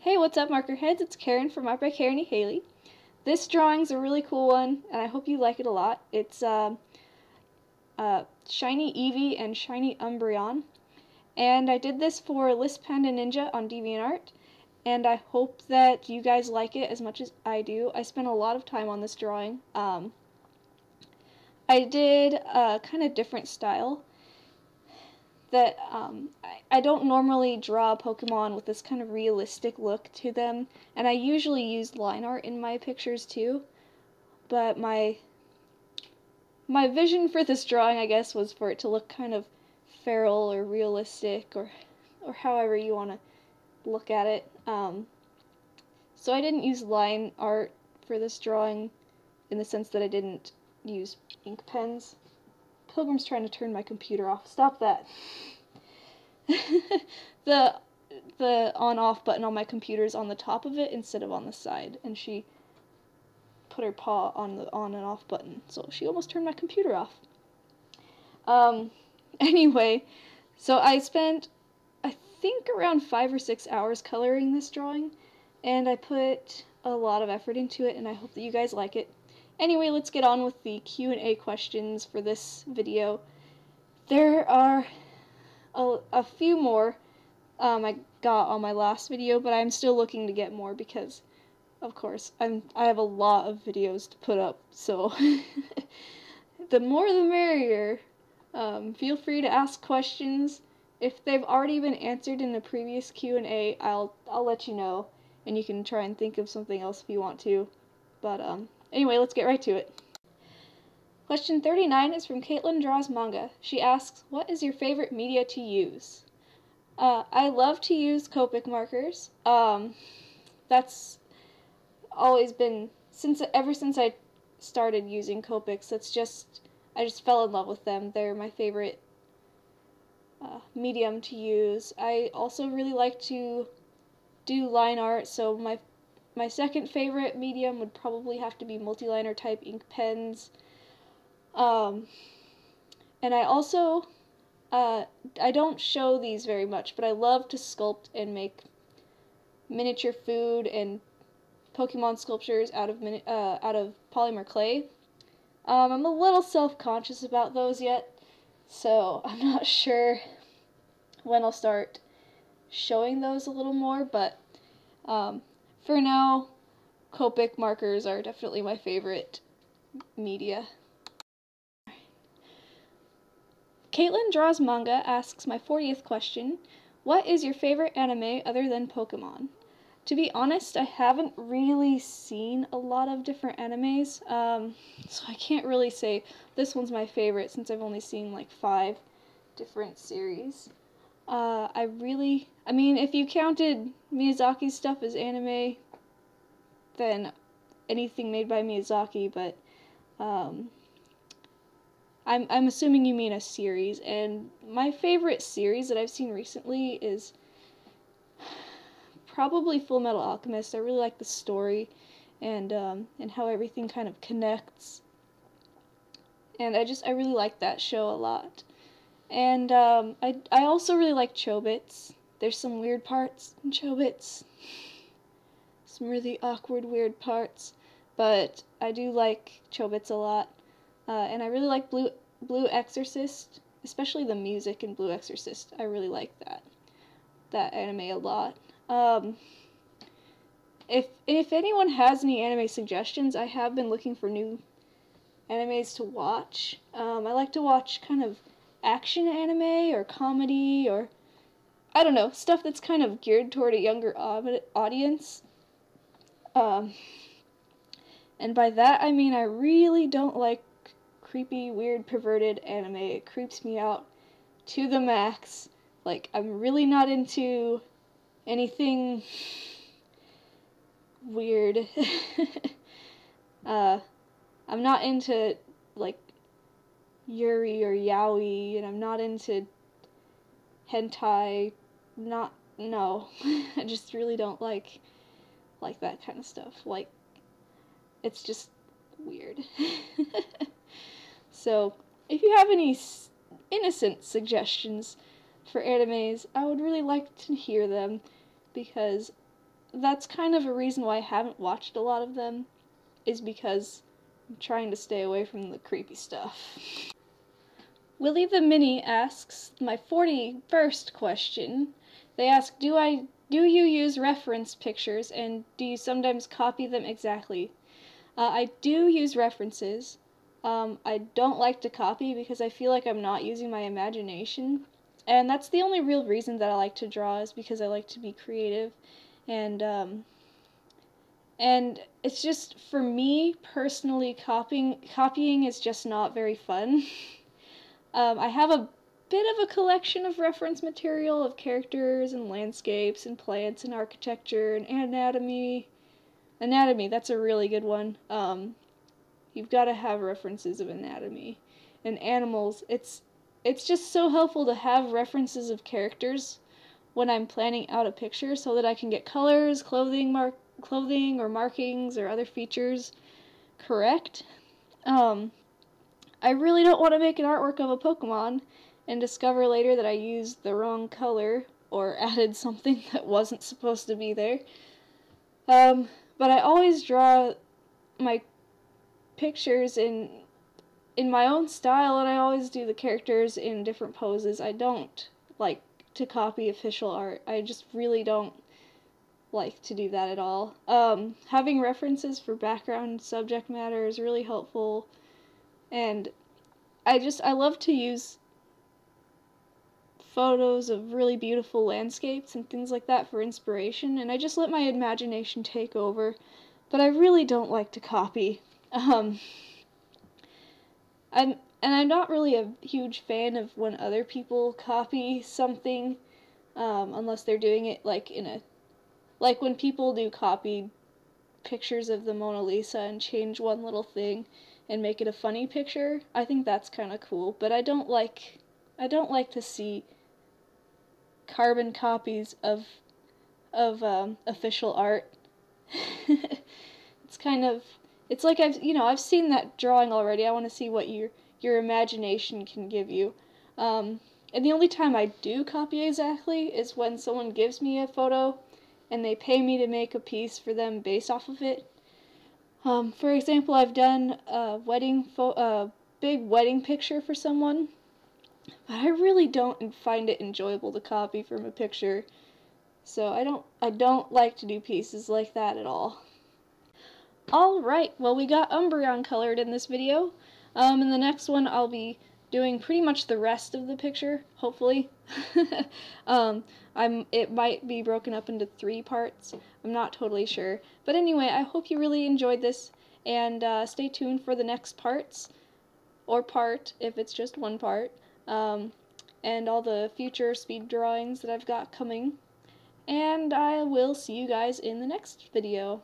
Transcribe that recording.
Hey, what's up, marker heads? It's Karen from Art by Karen E. Haley. This drawing's a really cool one, and I hope you like it a lot. It's shiny Eevee and shiny Umbreon, and I did this for Lisp Panda Ninja on DeviantArt, and I hope that you guys like it as much as I do. I spent a lot of time on this drawing. I did a kind of different style that I don't normally draw Pokemon with this kind of realistic look to them, and I usually use line art in my pictures too, but my vision for this drawing, I guess, was for it to look kind of feral or realistic, or however you want to look at it. So I didn't use line art for this drawing in the sense that I didn't use ink pens. Pilgrim's trying to turn my computer off. Stop that. The on-off button on my computer is on the top of it instead of on the side, and she put her paw on the on and off button, so she almost turned my computer off. Anyway, so I spent, I think, around 5 or 6 hours coloring this drawing, and I put a lot of effort into it, and I hope that you guys like it. Anyway, let's get on with the Q&A questions for this video. There are a few more I got on my last video, but I'm still looking to get more because, of course, I have a lot of videos to put up, so the more the merrier. Feel free to ask questions. If they've already been answered in a previous Q&A, I'll let you know, and you can try and think of something else if you want to. But anyway, let's get right to it. Question 39 is from KaitlynDrawsManga. She asks, what is your favorite media to use? I love to use Copic markers. That's always been, ever since I started using Copics, I just fell in love with them. They're my favorite medium to use. I also really like to do line art, so my second favorite medium would probably have to be Multiliner type ink pens. And I also, I don't show these very much, but I love to sculpt and make miniature food and Pokemon sculptures out of polymer clay. I'm a little self-conscious about those yet, so I'm not sure when I'll start showing those a little more, but for now, Copic markers are definitely my favorite media. KaitlynDrawsManga asks my 40th question, what is your favorite anime other than Pokemon? To be honest, I haven't really seen a lot of different animes, so I can't really say this one's my favorite since I've only seen like 5 different series. I mean, if you counted Miyazaki's stuff as anime, then anything made by Miyazaki, but I'm assuming you mean a series, and my favorite series that I've seen recently is probably Fullmetal Alchemist. I really like the story and how everything kind of connects, and I really like that show a lot. And I also really like Chobits. There's some weird parts in Chobits, some really awkward weird parts, but I do like Chobits a lot. And I really like Blue Exorcist, especially the music in Blue Exorcist. I really like that anime a lot. If anyone has any anime suggestions, I have been looking for new animes to watch. I like to watch kind of action anime or comedy, or I don't know, stuff that's kind of geared toward a younger audience. And by that I mean I really don't like creepy, weird, perverted anime. It creeps me out to the max. Like, I'm really not into anything weird. I'm not into, like, yuri or yaoi, and I'm not into hentai. No. I just really don't like that kind of stuff. Like, it's just weird. So, if you have any innocent suggestions for animes, I would really like to hear them, because that's kind of a reason why I haven't watched a lot of them, is because I'm trying to stay away from the creepy stuff. Willie the Mini asks my 41st question. They ask, do you use reference pictures, and do you sometimes copy them exactly? I do use references. I don't like to copy because I feel like I'm not using my imagination. And that's the only real reason that I like to draw, is because I like to be creative. And it's just, for me personally, copying is just not very fun. I have a bit of a collection of reference material of characters and landscapes and plants and architecture and anatomy. Anatomy, that's a really good one. You've got to have references of anatomy. And animals, it's just so helpful to have references of characters when I'm planning out a picture, so that I can get colors, clothing or markings or other features correct. I really don't want to make an artwork of a Pokemon and discover later that I used the wrong color or added something that wasn't supposed to be there. But I always draw my pictures in my own style, and I always do the characters in different poses. I don't like to copy official art. I just really don't like to do that at all. Having references for background subject matter is really helpful, and I love to use photos of really beautiful landscapes and things like that for inspiration, and I just let my imagination take over, but I really don't like to copy. I'm not really a huge fan of when other people copy something, unless they're doing it like when people do copy pictures of the Mona Lisa and change one little thing and make it a funny picture. I think that's kind of cool, but I don't like to see carbon copies of official art. It's like I've seen that drawing already. I want to see what your imagination can give you. And the only time I do copy exactly is when someone gives me a photo and they pay me to make a piece for them based off of it. For example, I've done a big wedding picture for someone, but I really don't find it enjoyable to copy from a picture. So I don't like to do pieces like that at all. Alright, well, we got Umbreon colored in this video. In the next one I'll be doing pretty much the rest of the picture, hopefully. It might be broken up into 3 parts. I'm not totally sure. But anyway, I hope you really enjoyed this, and stay tuned for the next parts, or part, if it's just one part, and all the future speed drawings that I've got coming. And I will see you guys in the next video.